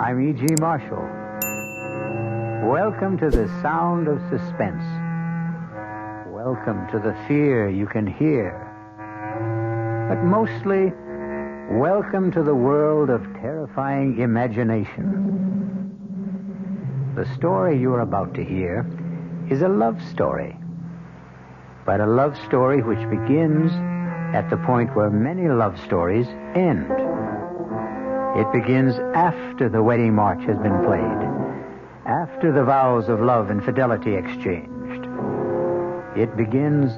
I'm E.G. Marshall. Welcome to the sound of suspense. Welcome to the fear you can hear. But mostly, welcome to the world of terrifying imagination. The story you're about to hear is a love story. But a love story which begins at the point where many love stories end. It begins after the wedding march has been played, after the vows of love and fidelity exchanged. It begins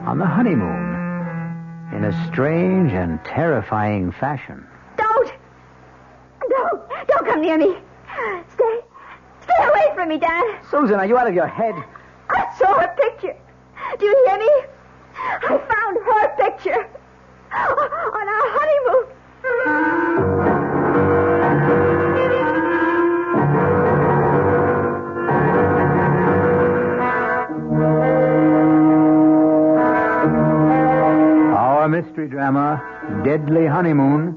on the honeymoon in a strange and terrifying fashion. Don't come near me. Stay away from me, Dan. Susan, are you out of your head? I saw her picture. Do you hear me? I found her picture on our honeymoon. Our mystery drama, Deadly Honeymoon,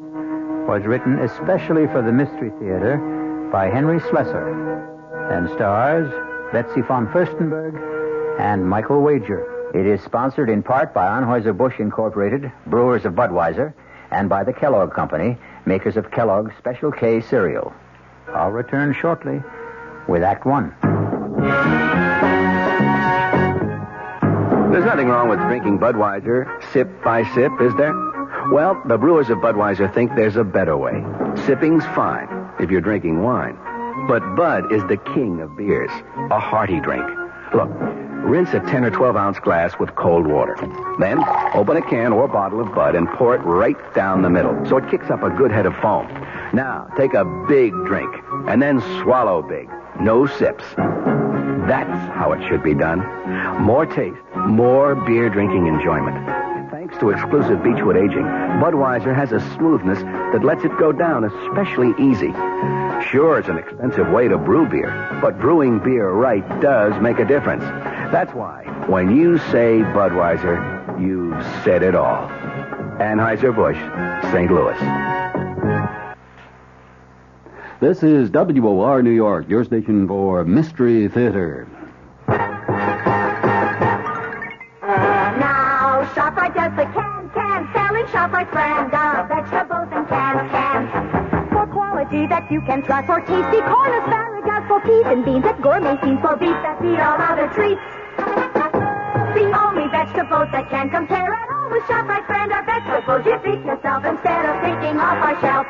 was written especially for the Mystery Theater by Henry Slessor and stars Betsy von Furstenberg and Michael Wager. It is sponsored in part by Anheuser-Busch Incorporated, brewers of Budweiser, and by the Kellogg Company, makers of Kellogg's Special K cereal. I'll return shortly with Act One. There's nothing wrong with drinking Budweiser sip by sip, is there? Well, the brewers of Budweiser think there's a better way. Sipping's fine if you're drinking wine. But Bud is the king of beers, a hearty drink. Look, rinse a 10 or 12-ounce glass with cold water. Then open a can or bottle of Bud and pour it right down the middle so it kicks up a good head of foam. Now, take a big drink and then swallow big. No sips. That's how it should be done. More taste, more beer drinking enjoyment. Thanks to exclusive Beechwood aging, Budweiser has a smoothness that lets it go down especially easy. Sure, it's an expensive way to brew beer, but brewing beer right does make a difference. That's why, when you say Budweiser, you've said it all. Anheuser-Busch, St. Louis. This is WOR New York, your station for Mystery Theater. Now, ShopRite does the can, selling ShopRite brand of vegetables and cans. For quality that you can trust, for tasty corn, asparagus, for peas and beans, and gourmet scenes, for beef that beat all other treats. The only vegetables that can compare at all with ShopRite brand of vegetables you feed yourself instead of picking off our shelf.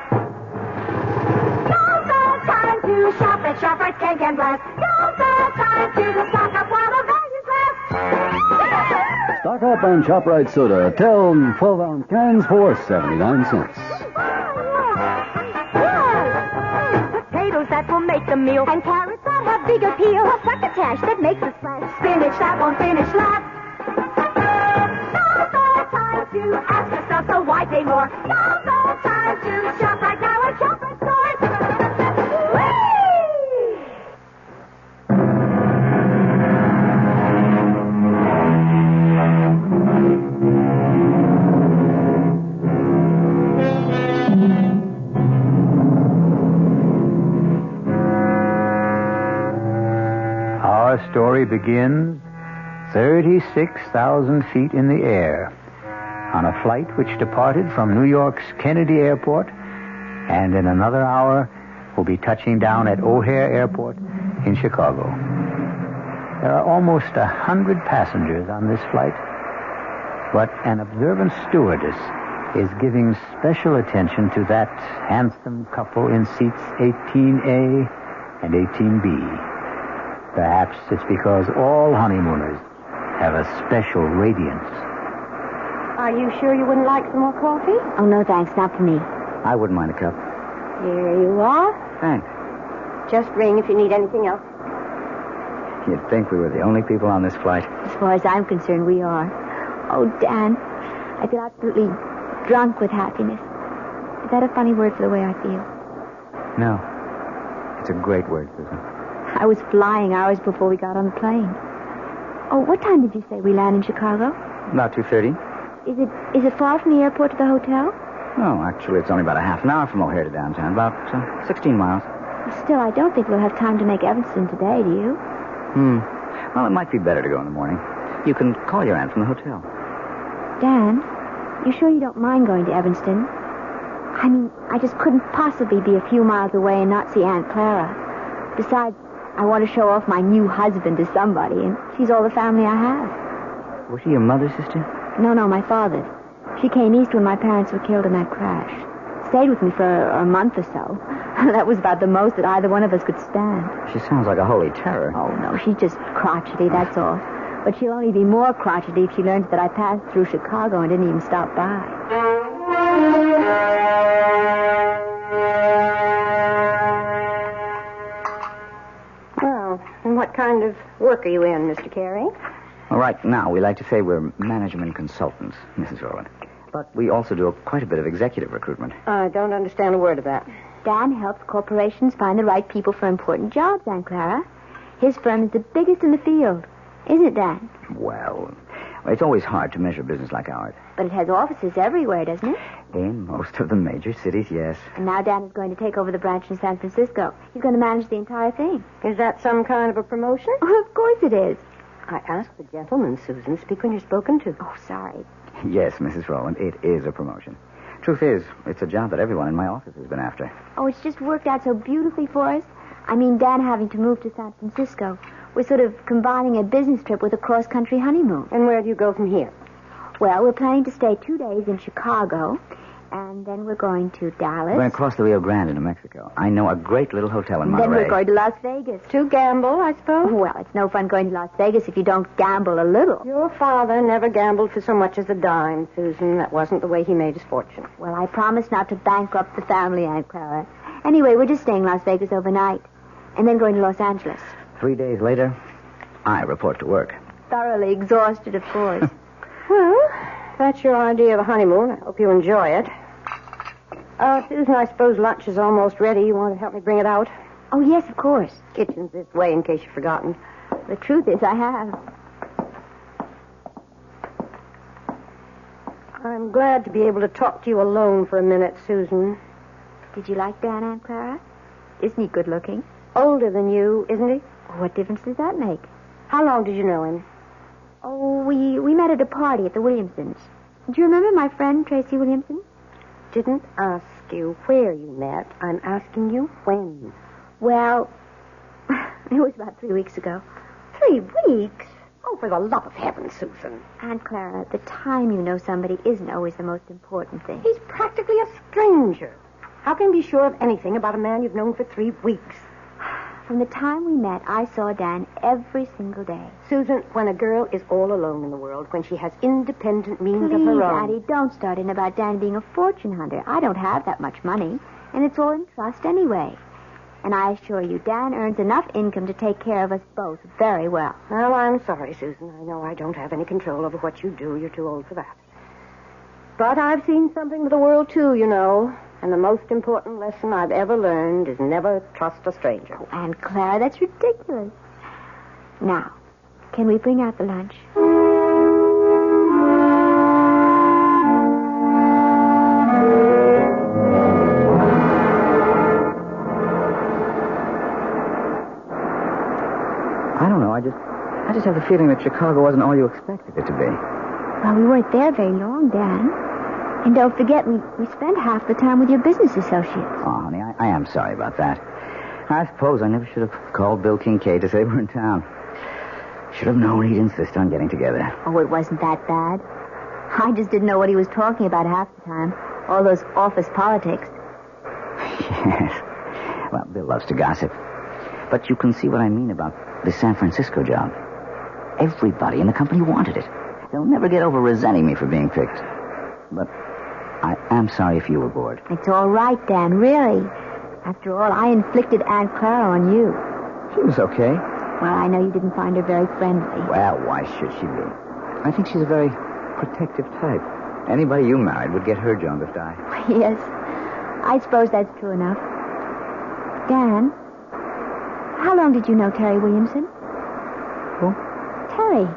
Now's the time to shop at ShopRite Can Blast. Now's the time to stock up while the values last. Stock up on ShopRite soda. 10 12-ounce cans for 79 cents. Potatoes that will make the meal, and carrots that have big appeal. A succotash that makes a splash. Spinach that won't finish last. Now's the time to ask yourself, so why pay more? Now's the time to shop right now at ShopRite stores. Our story begins 36,000 feet in the air on a flight which departed from New York's Kennedy Airport and in another hour will be touching down at O'Hare Airport in Chicago. There are almost 100 passengers on this flight, but an observant stewardess is giving special attention to that handsome couple in seats 18A and 18B. Perhaps it's because all honeymooners have a special radiance. Are you sure you wouldn't like some more coffee? Oh, no, thanks. Not for me. I wouldn't mind a cup. Here you are. Thanks. Just ring if you need anything else. You'd think we were the only people on this flight. As far as I'm concerned, we are. Oh, Dan, I feel absolutely drunk with happiness. Is that a funny word for the way I feel? No. It's a great word, Susan. I was flying hours before we got on the plane. Oh, what time did you say we land in Chicago? About 2:30. Is it far from the airport to the hotel? No, actually, it's only about a half an hour from O'Hare to downtown. About 16 miles. Still, I don't think we'll have time to make Evanston today, do you? Well, it might be better to go in the morning. You can call your aunt from the hotel. Dan, you sure you don't mind going to Evanston? I mean, I just couldn't possibly be a few miles away and not see Aunt Clara. Besides, I want to show off my new husband to somebody, and she's all the family I have. Was she your mother's sister? No, my father's. She came east when my parents were killed in that crash. Stayed with me for a month or so. That was about the most that either one of us could stand. She sounds like a holy terror. Oh, no, she's just crotchety, that's all. But she'll only be more crotchety if she learns that I passed through Chicago and didn't even stop by. Well, and what kind of work are you in, Mr. Carey? Well, right now, we like to say we're management consultants, Mrs. Rowland. But we also do quite a bit of executive recruitment. I don't understand a word of that. Dan helps corporations find the right people for important jobs, Aunt Clara. His firm is the biggest in the field. Isn't it, Dan? Well, it's always hard to measure business like ours. But it has offices everywhere, doesn't it? In most of the major cities, yes. And now Dan is going to take over the branch in San Francisco. He's going to manage the entire thing. Is that some kind of a promotion? Oh, of course it is. I asked the gentleman, Susan. Speak when you're spoken to. Oh, sorry. Yes, Mrs. Rowland, it is a promotion. Truth is, it's a job that everyone in my office has been after. Oh, it's just worked out so beautifully for us. I mean, Dan having to move to San Francisco. We're sort of combining a business trip with a cross-country honeymoon. And where do you go from here? Well, we're planning to stay 2 days in Chicago, and then we're going to Dallas. We're going to cross the Rio Grande into Mexico. I know a great little hotel in Monterey. Then we're going to Las Vegas. To gamble, I suppose? Well, it's no fun going to Las Vegas if you don't gamble a little. Your father never gambled for so much as a dime, Susan. That wasn't the way he made his fortune. Well, I promised not to bankrupt the family, Aunt Clara. Anyway, we're just staying in Las Vegas overnight, and then going to Los Angeles. 3 days later, I report to work. Thoroughly exhausted, of course. Well, that's your idea of a honeymoon. I hope you enjoy it. Susan, I suppose lunch is almost ready. You want to help me bring it out? Oh, yes, of course. Kitchen's this way in case you've forgotten. The truth is, I have. I'm glad to be able to talk to you alone for a minute, Susan. Did you like Dan, Aunt Clara? Isn't he good looking? Older than you, isn't he? What difference does that make? How long did you know him? Oh, we met at a party at the Williamsons. Do you remember my friend, Tracy Williamson? Didn't ask you where you met. I'm asking you when. Well, it was about 3 weeks ago. 3 weeks? Oh, for the love of heaven, Susan. Aunt Clara, the time you know somebody isn't always the most important thing. He's practically a stranger. How can you be sure of anything about a man you've known for 3 weeks? From the time we met, I saw Dan every single day. Susan, when a girl is all alone in the world, when she has independent means of her own... Please, Addie, don't start in about Dan being a fortune hunter. I don't have that much money, and it's all in trust anyway. And I assure you, Dan earns enough income to take care of us both very well. Well, I'm sorry, Susan. I know I don't have any control over what you do. You're too old for that. But I've seen something of the world, too, you know. And the most important lesson I've ever learned is never trust a stranger. Oh, Aunt Clara, that's ridiculous. Now, can we bring out the lunch? I don't know. I just have the feeling that Chicago wasn't all you expected it to be. Well, we weren't there very long, Dan. And don't forget, we spent half the time with your business associates. Oh, honey, I am sorry about that. I suppose I never should have called Bill Kincaid to say we're in town. Should have known he'd insist on getting together. Oh, it wasn't that bad. I just didn't know what he was talking about half the time. All those office politics. Yes. Well, Bill loves to gossip. But you can see what I mean about the San Francisco job. Everybody in the company wanted it. They'll never get over resenting me for being picked. But I am sorry if you were bored. It's all right, Dan, really. After all, I inflicted Aunt Clara on you. She was okay. Well, I know you didn't find her very friendly. Well, why should she be? I think she's a very protective type. Anybody you married would get her jaundiced eye. Yes, I suppose that's true enough. Dan, how long did you know Terry Williamson? Who? Terry,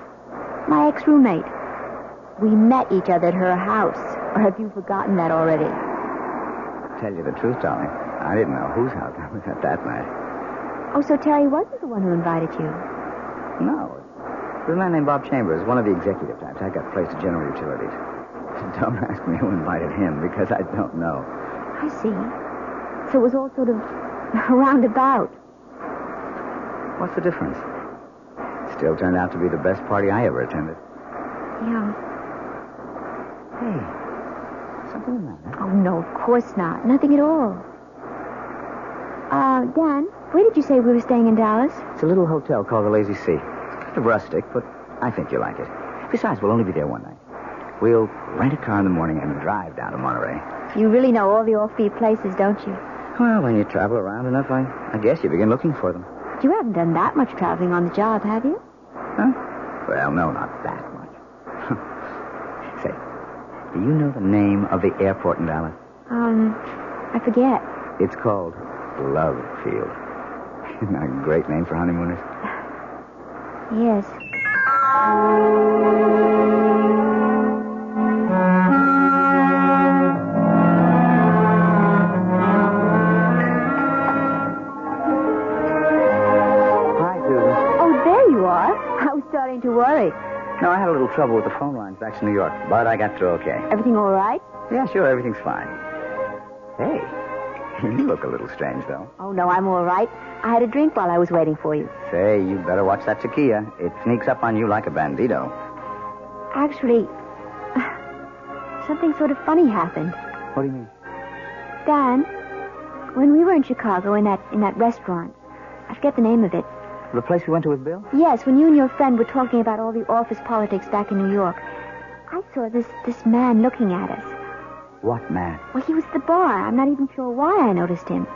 my ex-roommate. We met each other at her house. Or have you forgotten that already? Tell you the truth, darling, I didn't know whose house I was at that night. Oh, so Terry wasn't the one who invited you? No. It was a man named Bob Chambers, one of the executive types. I got placed at General Utilities. Don't ask me who invited him, because I don't know. I see. So it was all sort of roundabout. What's the difference? Still turned out to be the best party I ever attended. Yeah. Hey, something the matter? Oh, no, of course not. Nothing at all. Dan, where did you say we were staying in Dallas? It's a little hotel called the Lazy Sea. It's kind of rustic, but I think you'll like it. Besides, we'll only be there one night. We'll rent a car in the morning and drive down to Monterey. You really know all the offbeat places, don't you? Well, when you travel around enough, I guess you begin looking for them. You haven't done that much traveling on the job, have you? Huh? Well, no, not that much. Say, do you know the name of the airport in Dallas? I forget. It's called Love Field. Isn't that a great name for honeymooners? Yes. Hi, Susan. Oh, there you are. I was starting to worry. No, I had a little trouble with the phone lines back to New York, but I got through okay. Everything all right? Yeah, sure, everything's fine. Hey, you look a little strange, though. Oh, no, I'm all right. I had a drink while I was waiting for you. Say, you better watch that tequila. It sneaks up on you like a bandito. Actually, something sort of funny happened. What do you mean? Dan, when we were in Chicago in that restaurant, I forget the name of it. The place we went to with Bill? Yes, when you and your friend were talking about all the office politics back in New York, I saw this man looking at us. What man? Well, he was at the bar. I'm not even sure why I noticed him.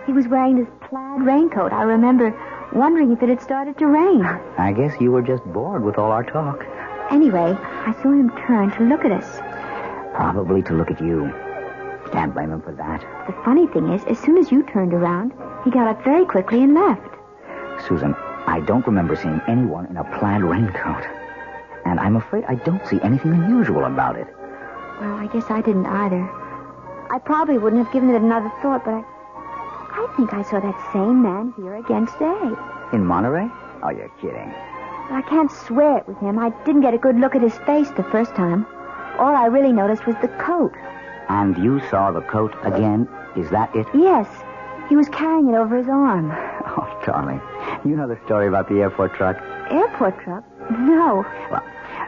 He was wearing this plaid raincoat. I remember wondering if it had started to rain. I guess you were just bored with all our talk. Anyway, I saw him turn to look at us. Probably to look at you. Can't blame him for that. The funny thing is, as soon as you turned around, he got up very quickly and left. Susan, I don't remember seeing anyone in a plaid raincoat. And I'm afraid I don't see anything unusual about it. Well, I guess I didn't either. I probably wouldn't have given it another thought, but I think I saw that same man here again today. In Monterey? Oh, you're kidding. I can't swear it was him. I didn't get a good look at his face the first time. All I really noticed was the coat. And you saw the coat again? Is that it? Yes. He was carrying it over his arm. Oh, darling. You know the story about the airport truck? Airport truck? No. Well,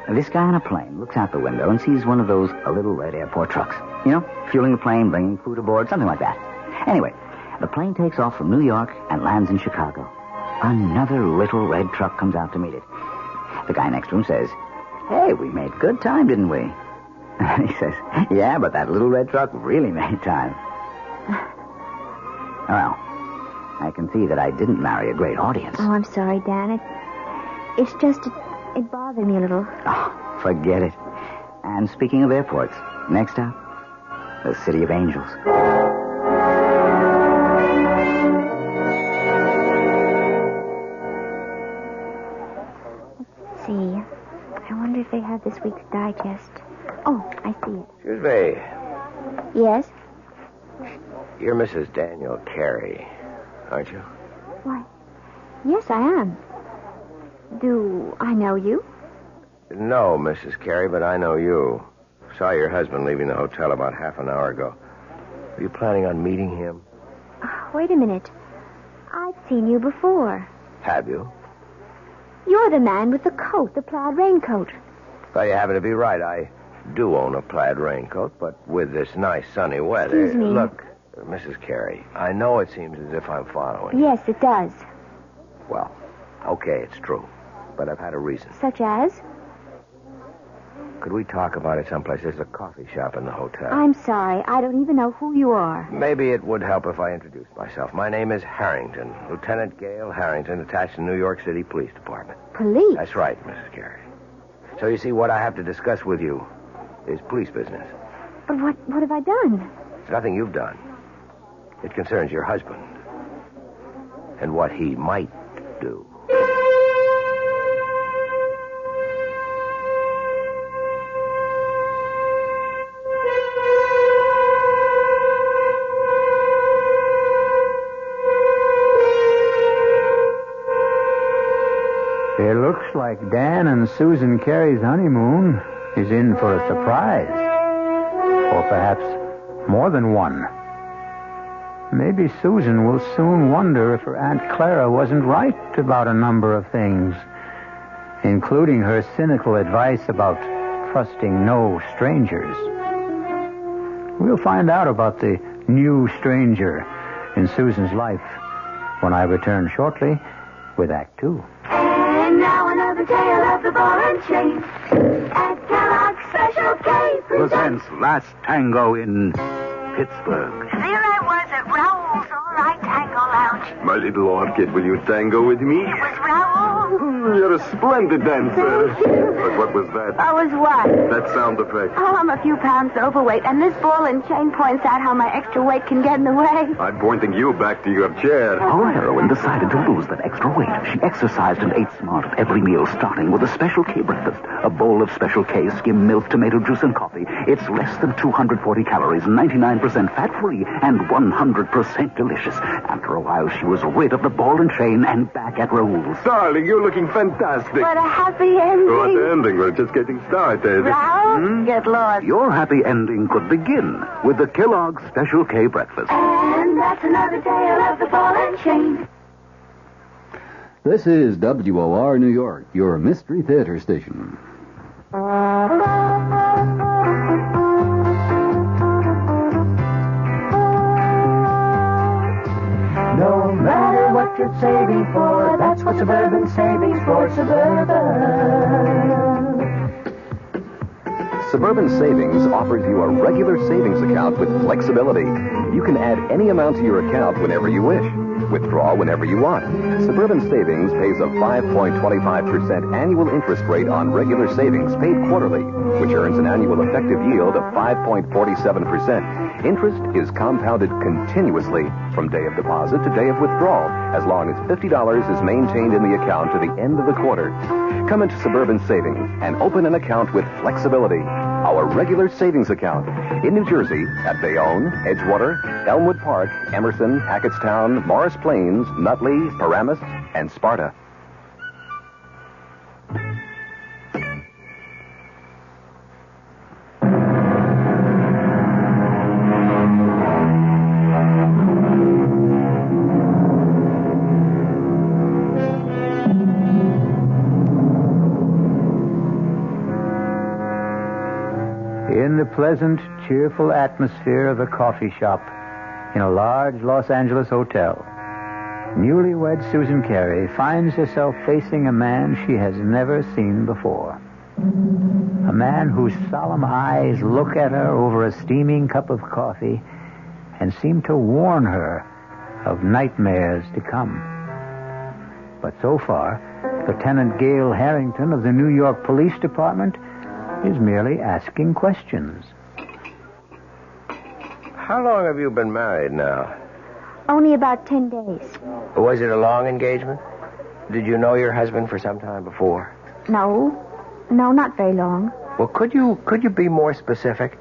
this guy on a plane looks out the window and sees one of those little red airport trucks. You know, fueling the plane, bringing food aboard, something like that. Anyway, the plane takes off from New York and lands in Chicago. Another little red truck comes out to meet it. The guy next to him says, "Hey, we made good time, didn't we?" And he says, "Yeah, but that little red truck really made time." Well, I can see that I didn't marry a great audience. Oh, I'm sorry, Dan. It's just, it bothered me a little. Oh, forget it. And speaking of airports, next up, the City of Angels. Let's see. I wonder if they have this week's digest. Oh, I see it. Excuse me. Yes? You're Mrs. Daniel Carey, aren't you? Why, yes, I am. Do I know you? No, Mrs. Carey, but I know you. Saw your husband leaving the hotel about half an hour ago. Were you planning on meeting him? Wait a minute. I've seen you before. Have you? You're the man with the coat, the plaid raincoat. Well, you happen to be right. I do own a plaid raincoat, but with this nice sunny weather... Excuse me. Look, Mrs. Carey, I know it seems as if I'm following. Yes, it does. Well, okay, it's true. But I've had a reason. Such as? Could we talk about it someplace? There's a coffee shop in the hotel. I'm sorry. I don't even know who you are. Maybe it would help if I introduced myself. My name is Harrington, Lieutenant Gale Harrington, attached to New York City Police Department. Police? That's right, Mrs. Carey. So you see, what I have to discuss with you is police business. But what have I done? It's nothing you've done. It concerns your husband and what he might do. It looks like Dan and Susan Carey's honeymoon is in for a surprise. Or perhaps more than one. Maybe Susan will soon wonder if her Aunt Clara wasn't right about a number of things, including her cynical advice about trusting no strangers. We'll find out about the new stranger in Susan's life when I return shortly with Act 2. And now another tale of the ball and chain. At Kellogg's Special K Presents Last Tango in Pittsburgh. There I was at Raoul's All Right Tango Lounge. My little orchid, will you tango with me? It was Raoul. You're a splendid dancer. Thank you. But what was that? I was what? That sound effect. Oh, I'm a few pounds overweight, and this ball and chain points out how my extra weight can get in the way. I'm pointing you back to your chair. Our heroine decided to lose that extra weight. She exercised and ate smart at every meal, starting with a Special K breakfast. A bowl of Special K, skim milk, tomato juice, and coffee. It's less than 240 calories, 99% fat-free, and 100% delicious. After a while, she was rid of the ball and chain and back at Raoul's. Darling, you're looking fantastic. What a happy ending. What ending? We're just getting started. Raoul, get lost. Your happy ending could begin with the Kellogg's Special K breakfast. And that's another tale of the ball and chain. This is WOR New York, your Mystery Theater station. No matter what you're saving for, that's what Suburban Savings for Suburban. Suburban Savings offers you a regular savings account with flexibility. You can add any amount to your account whenever you wish. Withdraw whenever you want. Suburban Savings pays a 5.25% annual interest rate on regular savings paid quarterly, which earns an annual effective yield of 5.47%. Interest is compounded continuously from day of deposit to day of withdrawal, as long as $50 is maintained in the account to the end of the quarter. Come into Suburban Savings and open an account with flexibility. Our regular savings account in New Jersey at Bayonne, Edgewater, Elmwood Park, Emerson, Hackettstown, Morris Plains, Nutley, Paramus, and Sparta. In the pleasant, cheerful atmosphere of a coffee shop in a large Los Angeles hotel, newlywed Susan Carey finds herself facing a man she has never seen before. A man whose solemn eyes look at her over a steaming cup of coffee and seem to warn her of nightmares to come. But so far, Lieutenant Gail Harrington of the New York Police Department is merely asking questions. How long have you been married now? Only about 10 days. Was it a long engagement? Did you know your husband for some time before? No, not very long. Well, could you be more specific?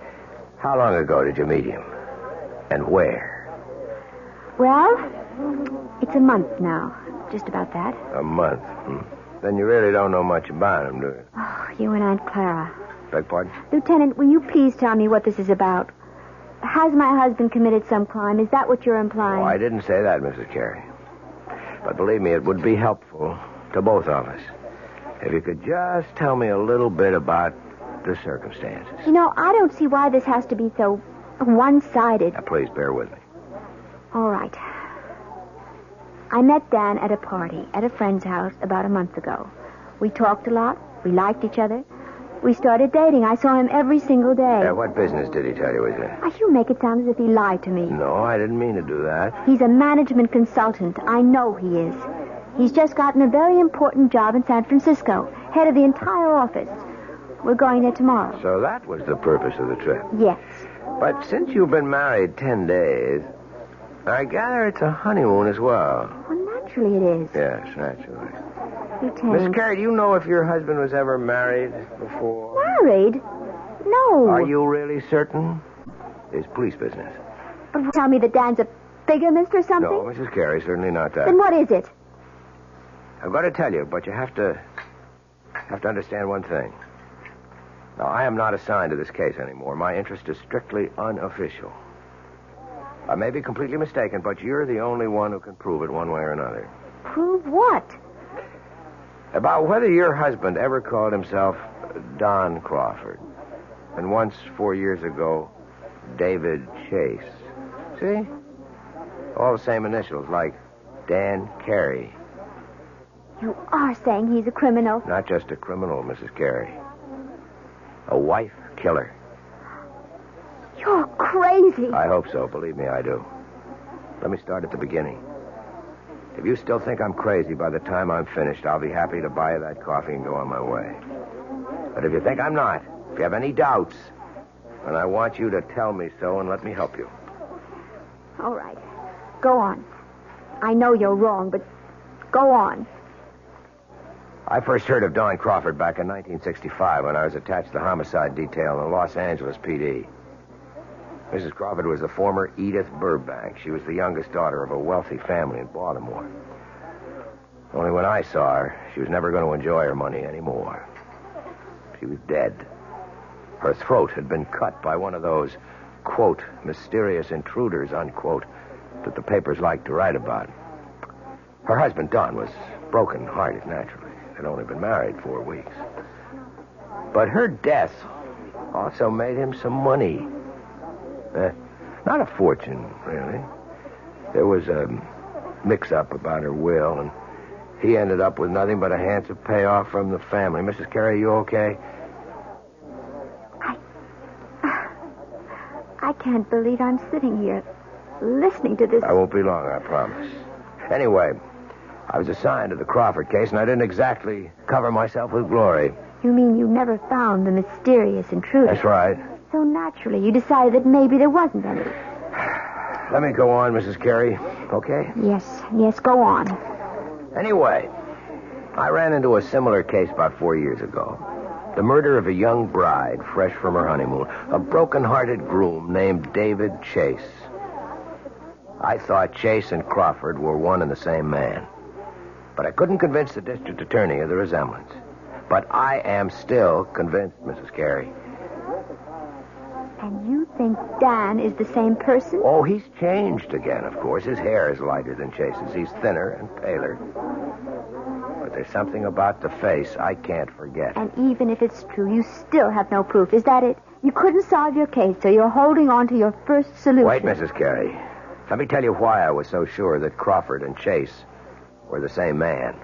How long ago did you meet him? And where? Well, it's a month now. Just about that. A month. Then you really don't know much about him, do you? Oh, you and Aunt Clara. Beg pardon? Lieutenant, will you please tell me what this is about? Has my husband committed some crime? Is that what you're implying? Oh, I didn't say that, Mrs. Carey. But believe me, it would be helpful to both of us if you could just tell me a little bit about the circumstances. You know, I don't see why this has to be so one-sided. Now, please bear with me. All right. I met Dan at a party at a friend's house about a month ago. We talked a lot. We liked each other. We started dating. I saw him every single day. What business did he tell you was in? You make it sound as if he lied to me. No, I didn't mean to do that. He's a management consultant. I know he is. He's just gotten a very important job in San Francisco, head of the entire office. We're going there tomorrow. So that was the purpose of the trip? Yes. But since you've been married 10 days, I gather it's a honeymoon as well. Well, naturally it is. Yes, naturally. Lieutenant. Miss Carey, do you know if your husband was ever married before? Married? No. Are you really certain? It's police business. But tell me that Dan's a bigamist or something? No, Mrs. Carey, certainly not that. Then what is it? I'm going to tell you, but you have to understand one thing. Now, I am not assigned to this case anymore. My interest is strictly unofficial. I may be completely mistaken, but you're the only one who can prove it one way or another. Prove what? About whether your husband ever called himself Don Crawford. And once, 4 years ago, David Chase. See? All the same initials, like Dan Carey. You are saying he's a criminal. Not just a criminal, Mrs. Carey. A wife killer. You're crazy. I hope so. Believe me, I do. Let me start at the beginning. If you still think I'm crazy by the time I'm finished, I'll be happy to buy you that coffee and go on my way. But if you think I'm not, if you have any doubts, then I want you to tell me so and let me help you. All right. Go on. I know you're wrong, but go on. I first heard of Don Crawford back in 1965 when I was attached to the homicide detail in the Los Angeles PD. Mrs. Crawford was the former Edith Burbank. She was the youngest daughter of a wealthy family in Baltimore. Only when I saw her, she was never going to enjoy her money anymore. She was dead. Her throat had been cut by one of those, quote, mysterious intruders, unquote, that the papers like to write about. Her husband, Don, was broken-hearted, naturally. They'd only been married 4 weeks. But her death also made him some money. Not a fortune, really. There was a mix-up about her will, and he ended up with nothing but a handsome payoff from the family. Mrs. Carey, you okay? I can't believe I'm sitting here listening to this. I won't be long, I promise. Anyway, I was assigned to the Crawford case, and I didn't exactly cover myself with glory. You mean you never found the mysterious intruder? That's right. So naturally, you decided that maybe there wasn't any. Let me go on, Mrs. Carey, okay? Yes, go on. Anyway, I ran into a similar case about 4 years ago. The murder of a young bride, fresh from her honeymoon. A broken-hearted groom named David Chase. I thought Chase and Crawford were one and the same man. But I couldn't convince the district attorney of the resemblance. But I am still convinced, Mrs. Carey. And you think Dan is the same person? Oh, he's changed again, of course. His hair is lighter than Chase's. He's thinner and paler. But there's something about the face I can't forget. And even if it's true, you still have no proof. Is that it? You couldn't solve your case, so you're holding on to your first solution. Wait, Mrs. Carey. Let me tell you why I was so sure that Crawford and Chase were the same man.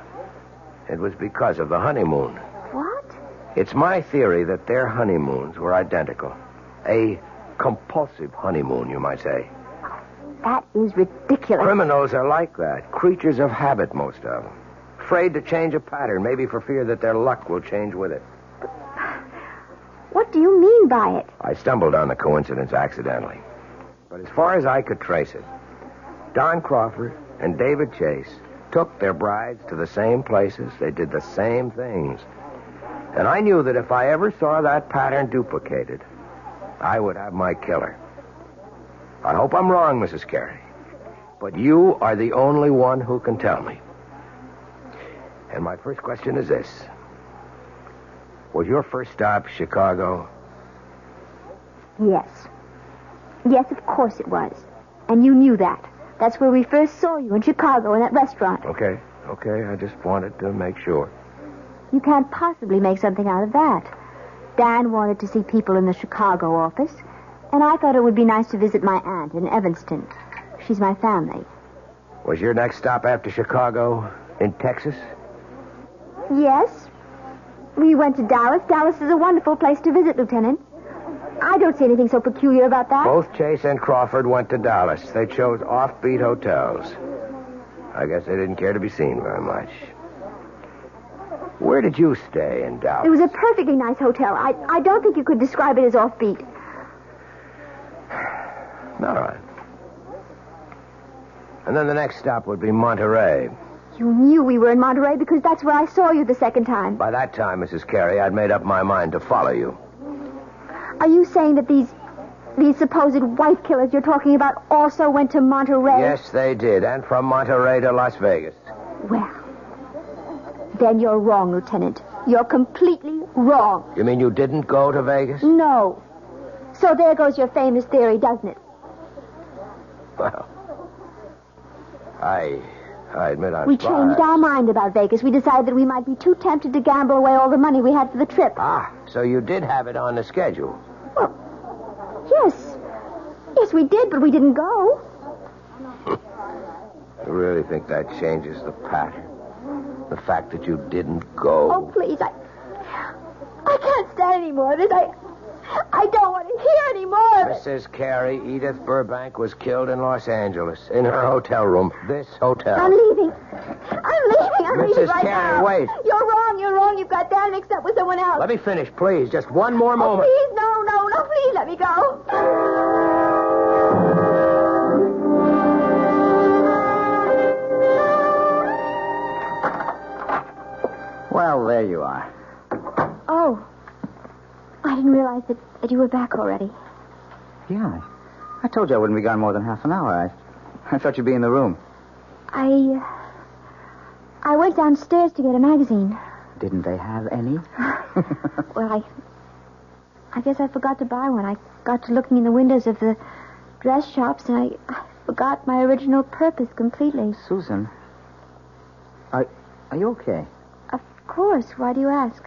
It was because of the honeymoon. What? It's my theory that their honeymoons were identical. A compulsive honeymoon, you might say. That is ridiculous. Criminals are like that. Creatures of habit, most of them. Afraid to change a pattern, maybe for fear that their luck will change with it. What do you mean by it? I stumbled on the coincidence accidentally. But as far as I could trace it, Don Crawford and David Chase took their brides to the same places. They did the same things. And I knew that if I ever saw that pattern duplicated, I would have my killer. I hope I'm wrong, Mrs. Carey. But you are the only one who can tell me. And my first question is this. Was your first stop Chicago? Yes. Yes, of course it was. And you knew that. That's where we first saw you, in Chicago, in that restaurant. Okay. I just wanted to make sure. You can't possibly make something out of that. Dan wanted to see people in the Chicago office, and I thought it would be nice to visit my aunt in Evanston. She's my family. Was your next stop after Chicago in Texas? Yes. We went to Dallas. Dallas is a wonderful place to visit, Lieutenant. I don't see anything so peculiar about that. Both Chase and Crawford went to Dallas. They chose offbeat hotels. I guess they didn't care to be seen very much. Where did you stay in Dallas? It was a perfectly nice hotel. I don't think you could describe it as offbeat. All right. And then the next stop would be Monterey. You knew we were in Monterey because that's where I saw you the second time. By that time, Mrs. Carey, I'd made up my mind to follow you. Are you saying that these supposed white killers you're talking about also went to Monterey? Yes, they did. And from Monterey to Las Vegas. Well, Then you're wrong, Lieutenant. You're completely wrong. You mean you didn't go to Vegas? No. So there goes your famous theory, doesn't it? Well, I admit I'm We surprised. changed our mind about Vegas. We decided that we might be too tempted to gamble away all the money we had for the trip. Ah, so you did have it on the schedule. Well, yes. Yes, we did, but we didn't go. You really think that changes the pattern? The fact that you didn't go? Oh, please, I can't stand any more of this. I don't want to hear any more of it. Mrs. Carey, Edith Burbank was killed in Los Angeles, in her hotel room. This hotel. I'm leaving. I'm leaving Mrs. right Carey, now. wait. You're wrong. You've got Dan mixed up with someone else. Let me finish, please. Just one more moment. Please, no, please let me go. Well, there you are. Oh. I didn't realize that you were back already. Yeah, I told you I wouldn't be gone more than half an hour. I thought you'd be in the room. I went downstairs to get a magazine. Didn't they have any? Well, I guess I forgot to buy one. I got to looking in the windows of the dress shops, and I forgot my original purpose completely. Susan, are you okay? Of course. Why do you ask?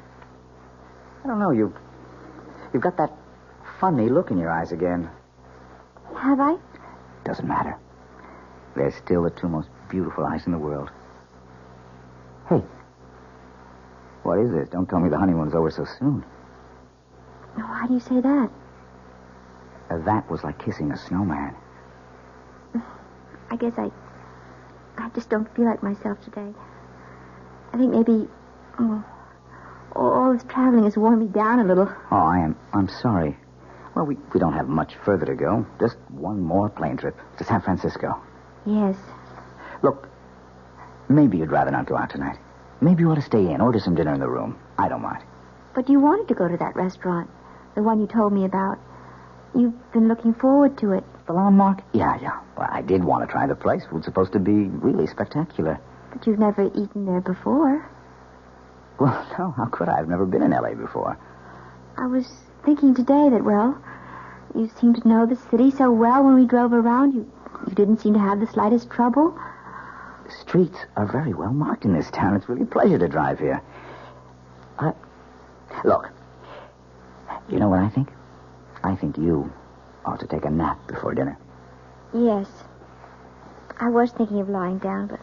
I don't know. You've got that funny look in your eyes again. Have I? Doesn't matter. They're still the two most beautiful eyes in the world. Hey, what is this? Don't tell me the honeymoon's over so soon. Why do you say that? That was like kissing a snowman. I guess I just don't feel like myself today. I think maybe all this traveling has worn me down a little. Oh, I'm sorry. Well, we don't have much further to go. Just one more plane trip to San Francisco. Yes. Look, maybe you'd rather not go out tonight. Maybe you ought to stay in, order some dinner in the room. I don't mind. But you wanted to go to that restaurant, the one you told me about. You've been looking forward to it. The Landmark? Yeah. Well, I did want to try the place. It was supposed to be really spectacular. But you've never eaten there before. Well, no, how could I? I've never been in L.A. before. I was thinking today that, well, you seemed to know the city so well when we drove around. You didn't seem to have the slightest trouble. The streets are very well marked in this town. It's really a pleasure to drive here. Look, you know what I think? I think you ought to take a nap before dinner. Yes. I was thinking of lying down, but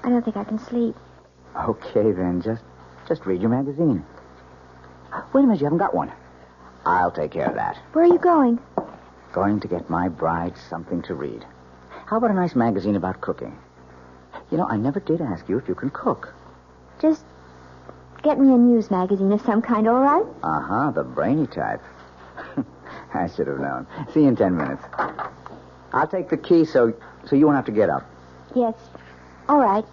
I don't think I can sleep. Okay, then. Just read your magazine. Wait a minute, you haven't got one. I'll take care of that. Where are you going? Going to get my bride something to read. How about a nice magazine about cooking? You know, I never did ask you if you can cook. Just get me a news magazine of some kind, all right? Uh-huh, the brainy type. I should have known. See you in 10 minutes. I'll take the key so you won't have to get up. Yes. All right.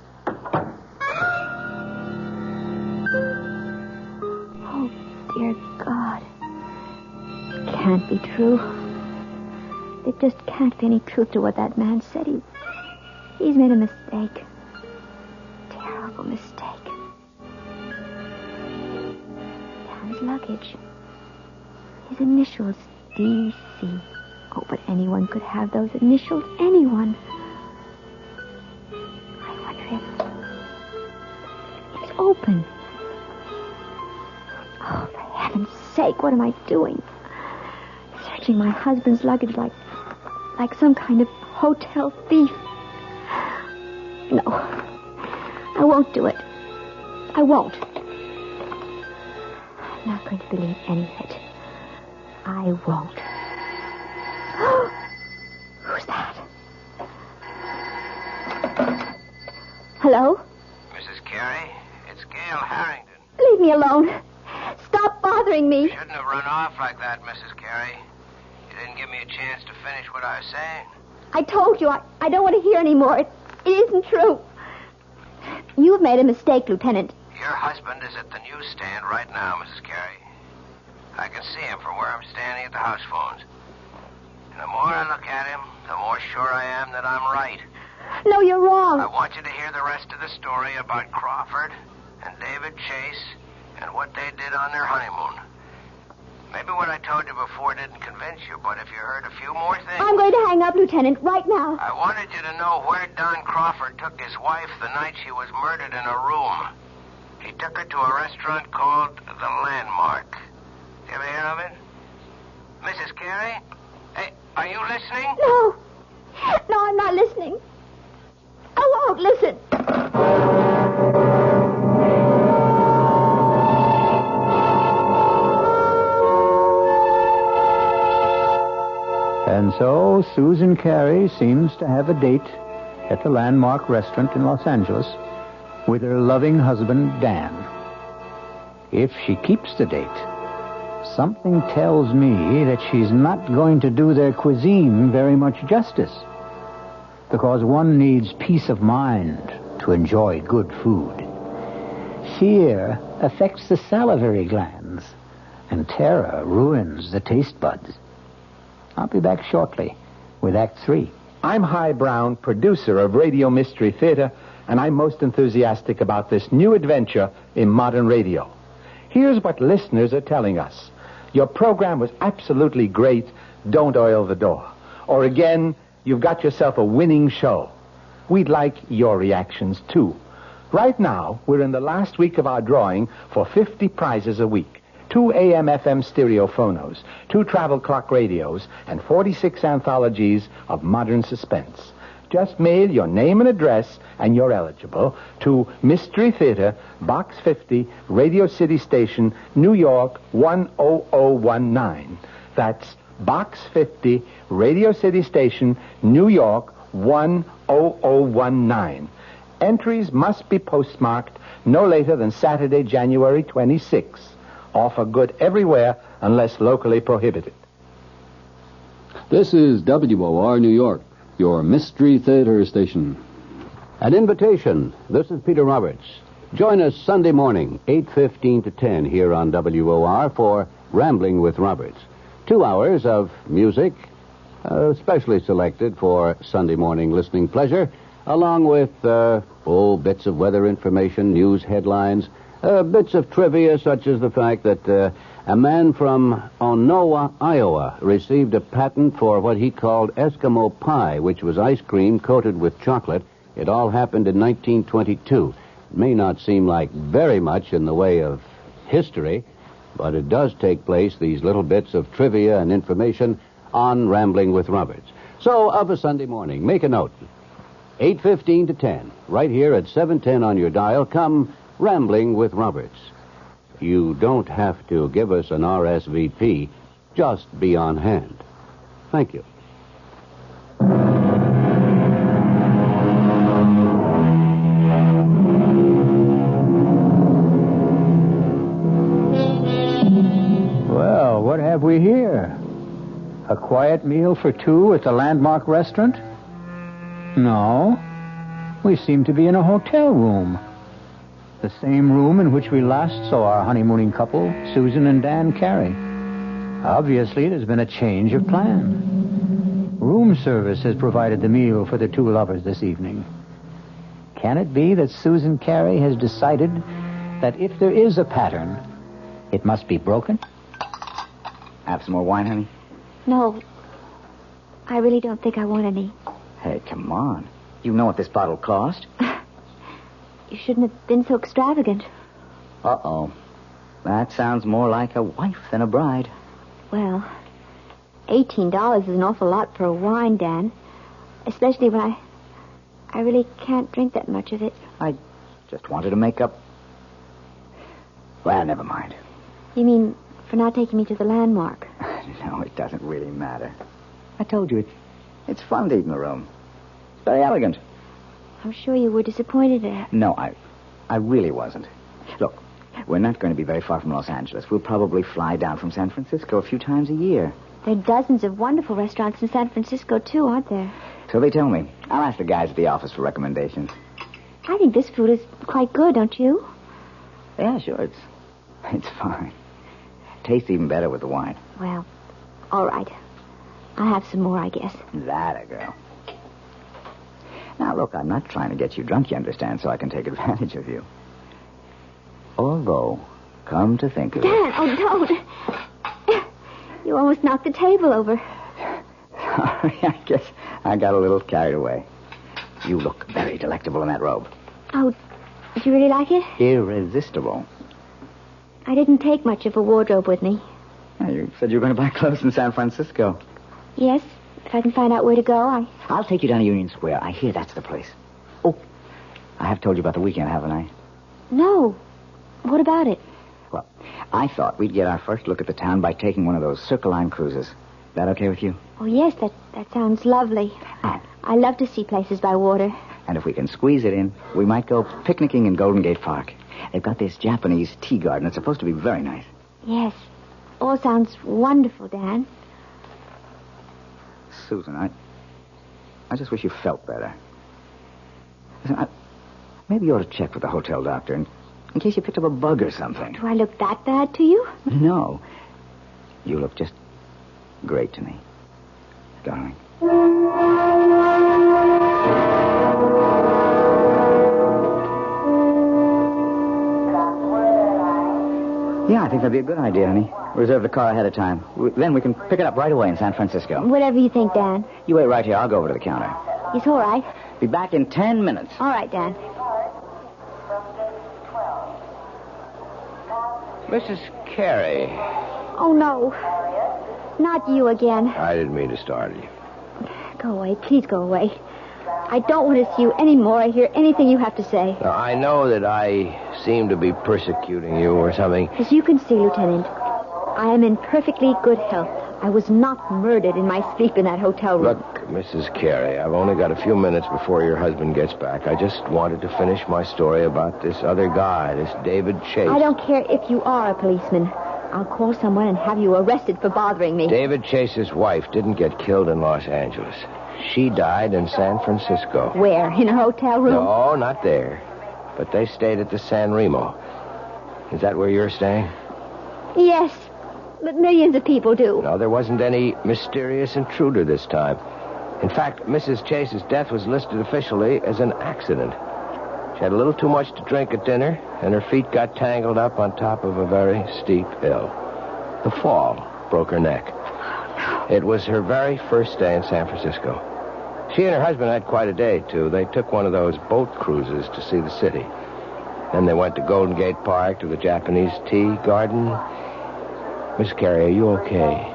Oh, dear God. It can't be true. There just can't be any truth to what that man said. He's made a mistake. Terrible mistake. Dan's luggage. His initials, D.C. Oh, but anyone could have those initials. Anyone. I wonder if it's open. Oh, for heaven's sake, what am I doing? Searching my husband's luggage like some kind of hotel thief. No, I won't do it. I won't. I'm not going to believe any of it. I won't. Who's that? Hello? Mrs. Carey, it's Gail Harrington. Leave me alone. Stop bothering me. You shouldn't have run off like that, Mrs. Carey. You didn't give me a chance to finish what I was saying. I told you, I don't want to hear any more. It isn't true. You've made a mistake, Lieutenant. Your husband is at the newsstand right now, Mrs. Carey. I can see him from where I'm standing at the house phones. And the more I look at him, the more sure I am that I'm right. No, you're wrong. I want you to hear the rest of the story about Crawford and David Chase and what they did on their honeymoon. Maybe what I told you before didn't convince you, but if you heard a few more things... I'm going to hang up, Lieutenant, right now. I wanted you to know where Don Crawford took his wife the night she was murdered in a room. He took her to a restaurant called The Landmark. You ever hear of it? Mrs. Carey? Hey, are you listening? No. No, I'm not listening. I won't listen. And so Susan Carey seems to have a date at the Landmark restaurant in Los Angeles with her loving husband, Dan. If she keeps the date, something tells me that she's not going to do their cuisine very much justice, because one needs peace of mind to enjoy good food. Fear affects the salivary glands, and terror ruins the taste buds. I'll be back shortly with Act 3. I'm Hy Brown, producer of Radio Mystery Theater, and I'm most enthusiastic about this new adventure in modern radio. Here's what listeners are telling us. Your program was absolutely great. Don't oil the door. Or again, you've got yourself a winning show. We'd like your reactions, too. Right now, we're in the last week of our drawing for 50 prizes a week. 2 AM/FM stereo phonos, 2 travel clock radios, and 46 anthologies of modern suspense. Just mail your name and address, and you're eligible, to Mystery Theater, Box 50, Radio City Station, New York, 10019. That's Box 50, Radio City Station, New York, 10019. Entries must be postmarked no later than Saturday, January 26th. Offer good everywhere unless locally prohibited. This is WOR New York, your Mystery Theater station. An invitation. This is Peter Roberts. Join us Sunday morning, 8:15 to 10 here on WOR for Rambling with Roberts. 2 hours of music, specially selected for Sunday morning listening pleasure, along with bits of weather information, news headlines, bits of trivia, such as the fact that a man from Onowa, Iowa, received a patent for what he called Eskimo pie, which was ice cream coated with chocolate. It all happened in 1922. It may not seem like very much in the way of history, but it does take place, these little bits of trivia and information, on Rambling with Roberts. So, of a Sunday morning, make a note. 8:15 to 10, right here at 710 on your dial, come Rambling with Roberts. You don't have to give us an RSVP. Just be on hand. Thank you. Well, what have we here? A quiet meal for two at the Landmark restaurant? No. We seem to be in a hotel room. The same room in which we last saw our honeymooning couple, Susan and Dan Carey. Obviously, there's been a change of plan. Room service has provided the meal for the two lovers this evening. Can it be that Susan Carey has decided that if there is a pattern, it must be broken? Have some more wine, honey? No. I really don't think I want any. Hey, come on. You know what this bottle cost? You shouldn't have been so extravagant. Uh-oh. That sounds more like a wife than a bride. Well, $18 is an awful lot for a wine, Dan. Especially when I really can't drink that much of it. I just wanted to make up... Well, never mind. You mean for not taking me to the Landmark? No, it doesn't really matter. I told you, it's fun to eat in the room. It's very elegant. I'm sure you were disappointed at... No, I really wasn't. Look, we're not going to be very far from Los Angeles. We'll probably fly down from San Francisco a few times a year. There are dozens of wonderful restaurants in San Francisco, too, aren't there? So they tell me. I'll ask the guys at the office for recommendations. I think this food is quite good, don't you? Yeah, sure. It's fine. Tastes even better with the wine. Well, all right. I'll have some more, I guess. That a girl. Now, look, I'm not trying to get you drunk, you understand, so I can take advantage of you. Although, come to think of it... Dan, oh, don't. You almost knocked the table over. Sorry, I guess I got a little carried away. You look very delectable in that robe. Oh, did you really like it? Irresistible. I didn't take much of a wardrobe with me. You said you were going to buy clothes in San Francisco. Yes, if I can find out where to go, I'll take you down to Union Square. I hear that's the place. Oh, I have told you about the weekend, haven't I? No. What about it? Well, I thought we'd get our first look at the town by taking one of those Circle Line cruises. Is that okay with you? Oh, yes, that sounds lovely. I love to see places by water. And if we can squeeze it in, we might go picnicking in Golden Gate Park. They've got this Japanese tea garden. It's supposed to be very nice. Yes. All sounds wonderful, Dan. Susan, I just wish you felt better. Listen, maybe you ought to check with the hotel doctor in case you picked up a bug or something. Do I look that bad to you? No. You look just great to me, darling. Yeah, I think that'd be a good idea, honey. Reserve the car ahead of time. Then we can pick it up right away in San Francisco. Whatever you think, Dan. You wait right here. I'll go over to the counter. It's all right. Be back in 10 minutes. All right, Dan. Mrs. Carey. Oh, no. Not you again. I didn't mean to startle you. Go away. Please go away. I don't want to see you anymore or hear anything you have to say. Now, I know that I seem to be persecuting you or something. As you can see, Lieutenant, I am in perfectly good health. I was not murdered in my sleep in that hotel room. Look, Mrs. Carey, I've only got a few minutes before your husband gets back. I just wanted to finish my story about this other guy, this David Chase. I don't care if you are a policeman. I'll call someone and have you arrested for bothering me. David Chase's wife didn't get killed in Los Angeles. She died in San Francisco. Where? In a hotel room? No, not there. But they stayed at the San Remo. Is that where you're staying? Yes, but millions of people do. No, there wasn't any mysterious intruder this time. In fact, Mrs. Chase's death was listed officially as an accident. She had a little too much to drink at dinner, and her feet got tangled up on top of a very steep hill. The fall broke her neck. It was her very first day in San Francisco. She and her husband had quite a day, too. They took one of those boat cruises to see the city. Then they went to Golden Gate Park, to the Japanese tea garden. Miss Carey, are you okay?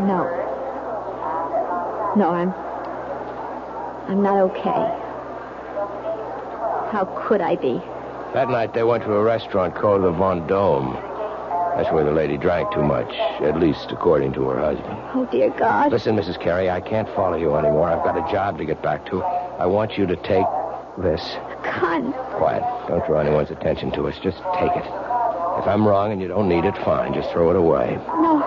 No. No, I'm not okay. How could I be? That night they went to a restaurant called the Vendôme. That's where the lady drank too much, at least according to her husband. Oh, dear God. Listen, Mrs. Carey, I can't follow you anymore. I've got a job to get back to. I want you to take this. Gun. Quiet. Don't draw anyone's attention to us. Just take it. If I'm wrong and you don't need it, fine. Just throw it away. No,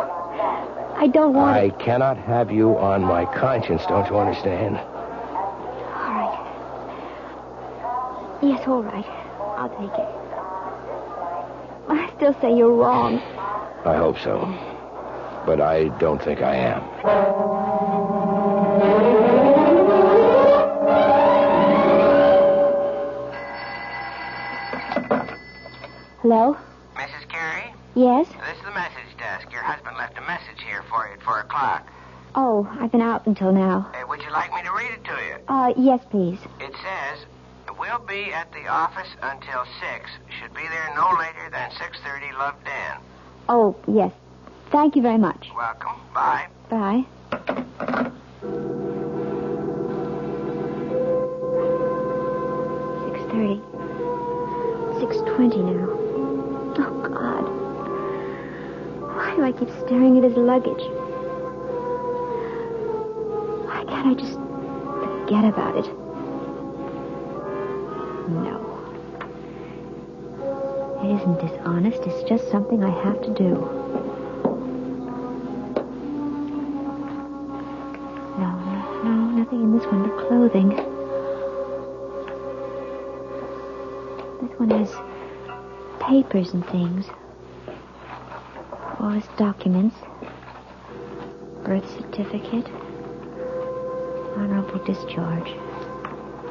I don't want it. I cannot have you on my conscience, don't you understand? All right. Yes, all right. I'll take it. I still say you're wrong. I hope so. But I don't think I am. Hello? Mrs. Carey? Yes? This is the message desk. Your husband left a message here for you at 4 o'clock. Oh, I've been out until now. Would you like me to read it to you? Yes, please. It says, we'll be at the office until 6. Should be there no later than 6:30. Love, Dan. Oh, yes. Thank you very much. Welcome. Bye. Bye. $6:30. 6:20 now. Oh, God. Why do I keep staring at his luggage? Why can't I just forget about it? No. It isn't dishonest. It's just something I have to do. No, nothing in this one but clothing. This one has papers and things. All his documents. Birth certificate. Honorable discharge.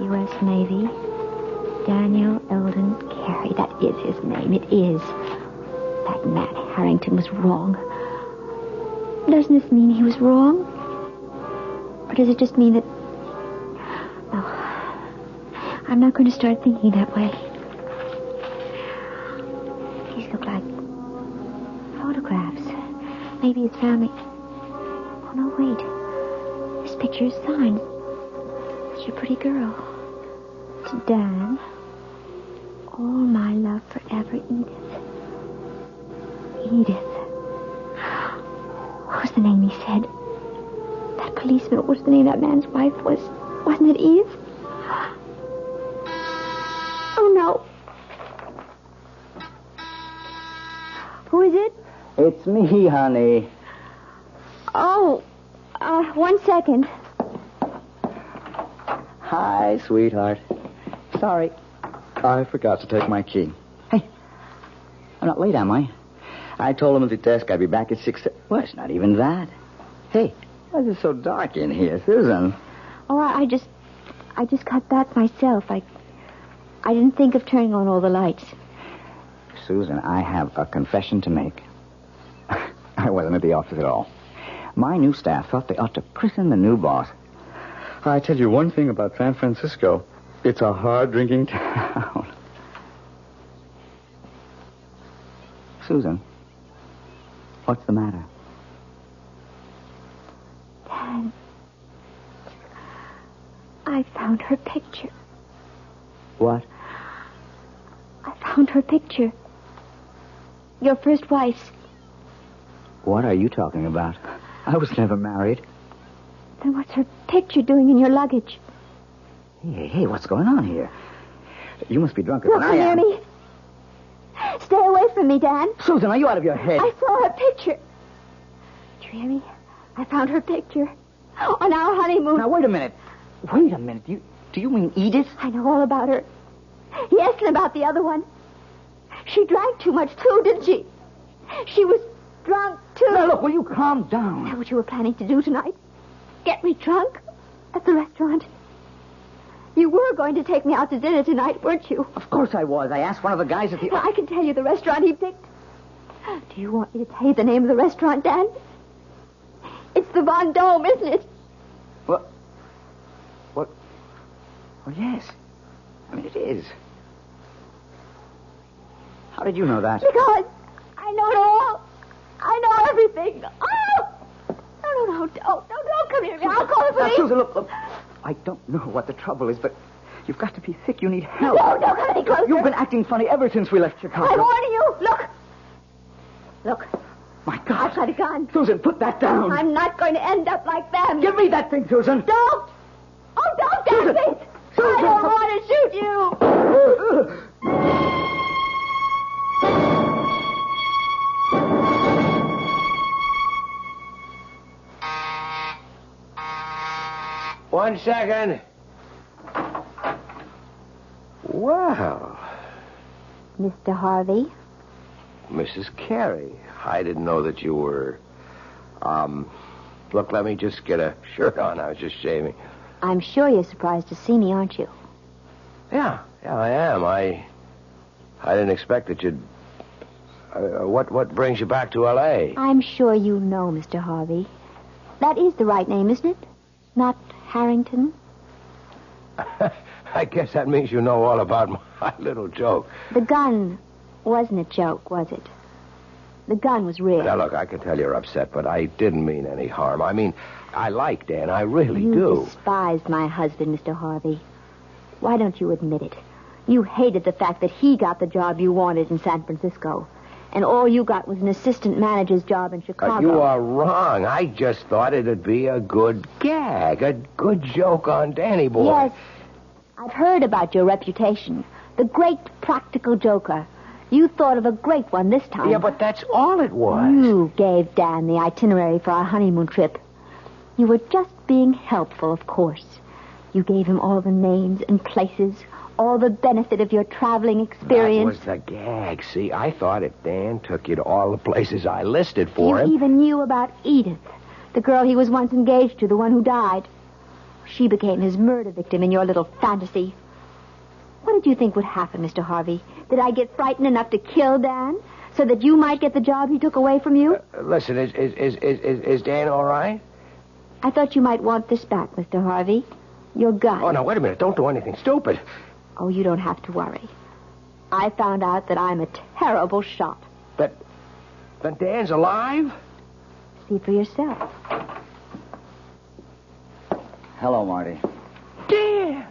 U.S. Navy. Daniel Eldon Carey. That is his name. It is. That man Harrington was wrong. Doesn't this mean he was wrong? Or does it just mean that... No. I'm not going to start thinking that way. These look like photographs. Maybe it's family. Oh, no, wait. This picture is signed. Such a pretty girl. To Dan. All my love forever, Edith. Edith. What was the name he said? That policeman, what was the name that man's wife was? Wasn't it Edith? Oh, no. Who is it? It's me, honey. Oh, 1 second. Hi, sweetheart. Sorry. I forgot to take my key. Hey, I'm not late, am I? I told him at the desk I'd be back at 6. Well, it's not even that. Hey, why is it so dark in here, Susan? Oh, I just got back myself. I didn't think of turning on all the lights. Susan, I have a confession to make. I wasn't at the office at all. My new staff thought they ought to christen the new boss. I tell you one thing about San Francisco. It's a hard-drinking town. Susan, what's the matter? Dad, I found her picture. What? I found her picture. Your first wife's. What are you talking about? I was never married. Then what's her picture doing in your luggage? Hey, what's going on here? You must be drunker Look than I am. near me. Stay away from me, Dan. Susan, are you out of your head? I saw her picture. Do you hear me? I found her picture. On our honeymoon. Now, wait a minute. Do you mean Edith? I know all about her. Yes, and about the other one. She drank too much, too, didn't she? She was drunk, too. Now, look, will you calm down? Is that what you were planning to do tonight? Get me drunk? At the restaurant? You were going to take me out to dinner tonight, weren't you? Of course I was. I asked one of the guys at the... Well, I can tell you the restaurant he picked. Do you want me to tell you the name of the restaurant, Dan? It's the Von Dome, isn't it? What? Well, yes. I mean, it is. How did you know that? Because I know it all. I know everything. Oh! No, don't come here. I'll call the police. Susan, look. I don't know what the trouble is, but you've got to be sick. You need help. No, don't come any closer. You've been acting funny ever since we left Chicago. I'm warning you. Look. My God. I've got a gun. Susan, put that down. I'm not going to end up like them. Give me that thing, Susan. Don't. Oh, don't, Dan, please. Susan. I don't want to shoot you. One second. Wow. Mr. Harvey? Mrs. Carey, I didn't know that you were... Look, let me just get a shirt on. I was just shaving. I'm sure you're surprised to see me, aren't you? Yeah, I am. I didn't expect that you'd... what brings you back to L.A.? I'm sure you know, Mr. Harvey. That is the right name, isn't it? Not Harrington? I guess that means you know all about my little joke. The gun wasn't a joke, was it? The gun was real. Now, look, I can tell you're upset, but I didn't mean any harm. I mean, I like Dan. I really do. You despised my husband, Mr. Harvey. Why don't you admit it? You hated the fact that he got the job you wanted in San Francisco. And all you got was an assistant manager's job in Chicago. You are wrong. I just thought it'd be a good gag, a good joke on Danny boy. Yes. I've heard about your reputation. The great practical joker. You thought of a great one this time. Yeah, but that's all it was. You gave Dan the itinerary for our honeymoon trip. You were just being helpful, of course. You gave him all the names and places, all the benefit of your traveling experience. That was the gag. See, I thought if Dan took you to all the places I listed for him... You even knew about Edith, the girl he was once engaged to, the one who died. She became his murder victim in your little fantasy. What did you think would happen, Mr. Harvey? Did I get frightened enough to kill Dan so that you might get the job he took away from you? Listen, is Dan all right? I thought you might want this back, Mr. Harvey. Your gun. Oh, now, wait a minute. Don't do anything stupid. Oh, you don't have to worry. I found out that I'm a terrible shot. That Dan's alive? See for yourself. Hello, Marty. Dan!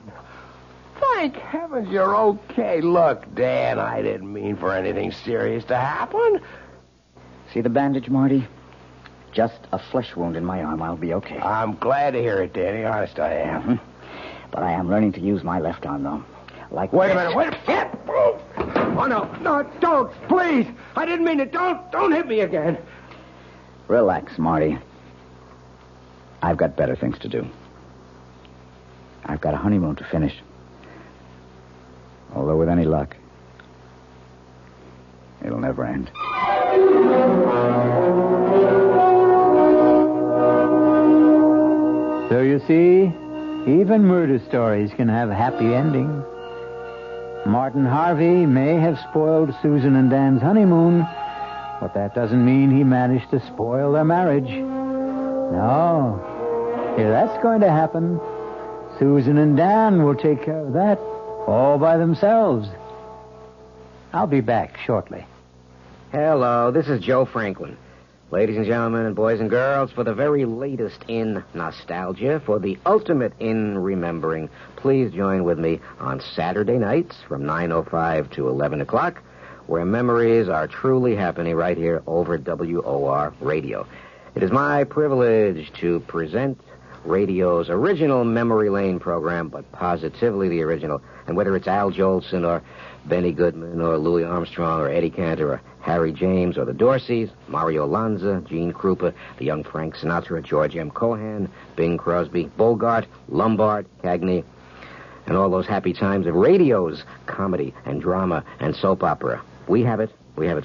Thank heavens you're okay. Look, Dan, I didn't mean for anything serious to happen. See the bandage, Marty? Just a flesh wound in my arm. I'll be okay. I'm glad to hear it, Danny. Honest, I am. Mm-hmm. But I am learning to use my left arm, though. Wait a minute. Oh, no, don't, please. I didn't mean it. Don't hit me again. Relax, Marty. I've got better things to do. I've got a honeymoon to finish. Although with any luck, it'll never end. So you see, even murder stories can have a happy ending. Martin Harvey may have spoiled Susan and Dan's honeymoon, but that doesn't mean he managed to spoil their marriage. No. If that's going to happen, Susan and Dan will take care of that all by themselves. I'll be back shortly. Hello, this is Joe Franklin. Ladies and gentlemen and boys and girls, for the very latest in nostalgia, for the ultimate in remembering, please join with me on Saturday nights from 9:05 to 11 o'clock, where memories are truly happening right here over WOR Radio. It is my privilege to present radio's original Memory Lane program, but positively the original. And whether it's Al Jolson or Benny Goodman or Louis Armstrong or Eddie Cantor or Harry James or the Dorseys, Mario Lanza, Gene Krupa, the young Frank Sinatra, George M. Cohan, Bing Crosby, Bogart, Lombard, Cagney, and all those happy times of radio's comedy and drama and soap opera. We have it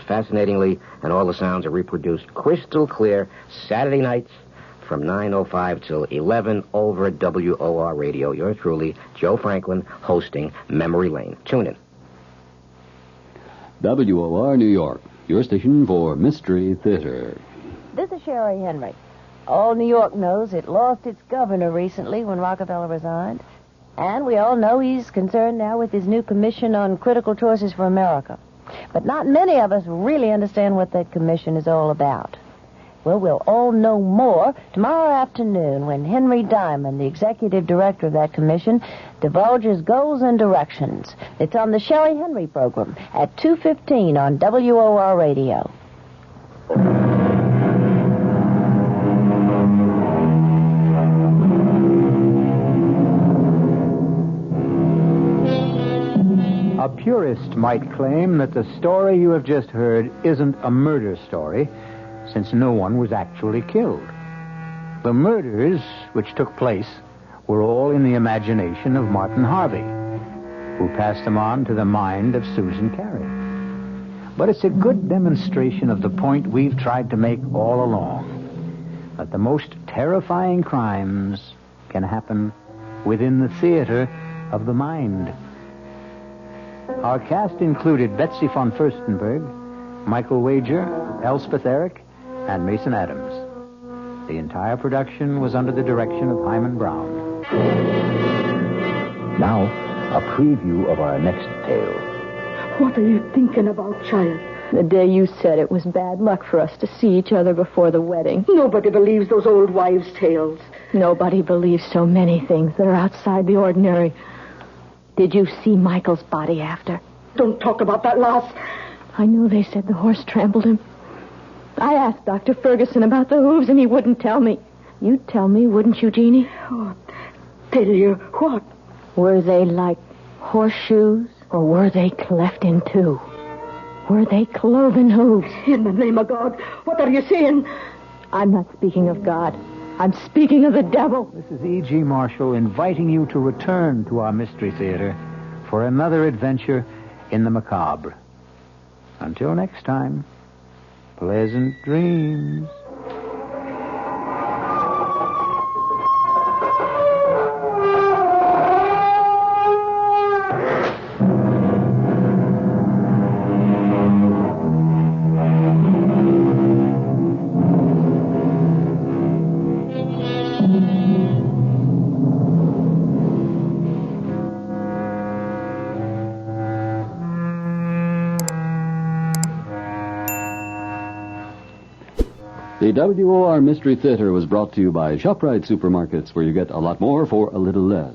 fascinatingly, and all the sounds are reproduced crystal clear Saturday nights from 9:05 till 11 over WOR Radio. Yours truly, Joe Franklin, hosting Memory Lane. Tune in. WOR New York, your station for Mystery Theater. This is Sherry Henry. All New York knows it lost its governor recently when Rockefeller resigned. And we all know he's concerned now with his new commission on critical choices for America. But not many of us really understand what that commission is all about. Well, we'll all know more tomorrow afternoon when Henry Diamond, the executive director of that commission, divulges goals and directions. It's on the Sherry Henry program at 2:15 on WOR Radio. A purist might claim that the story you have just heard isn't a murder story, since no one was actually killed. The murders which took place were all in the imagination of Martin Harvey, who passed them on to the mind of Susan Carey. But it's a good demonstration of the point we've tried to make all along, that the most terrifying crimes can happen within the theater of the mind. Our cast included Betsy von Furstenberg, Michael Wager, Elspeth Eric, and Mason Adams. The entire production was under the direction of Hyman Brown. Now, a preview of our next tale. What are you thinking about, child? The day you said it was bad luck for us to see each other before the wedding. Nobody believes those old wives' tales. Nobody believes so many things that are outside the ordinary. Did you see Michael's body after? Don't talk about that, lass. I knew they said the horse trampled him. I asked Dr. Ferguson about the hooves, and he wouldn't tell me. You'd tell me, wouldn't you, Jeannie? Oh, tell you what? Were they like horseshoes, or were they cleft in two? Were they cloven hooves? In the name of God, what are you saying? I'm not speaking of God. I'm speaking of the devil. This is E.G. Marshall inviting you to return to our Mystery Theater for another adventure in the macabre. Until next time, pleasant dreams. The WOR Mystery Theater was brought to you by ShopRite Supermarkets, where you get a lot more for a little less.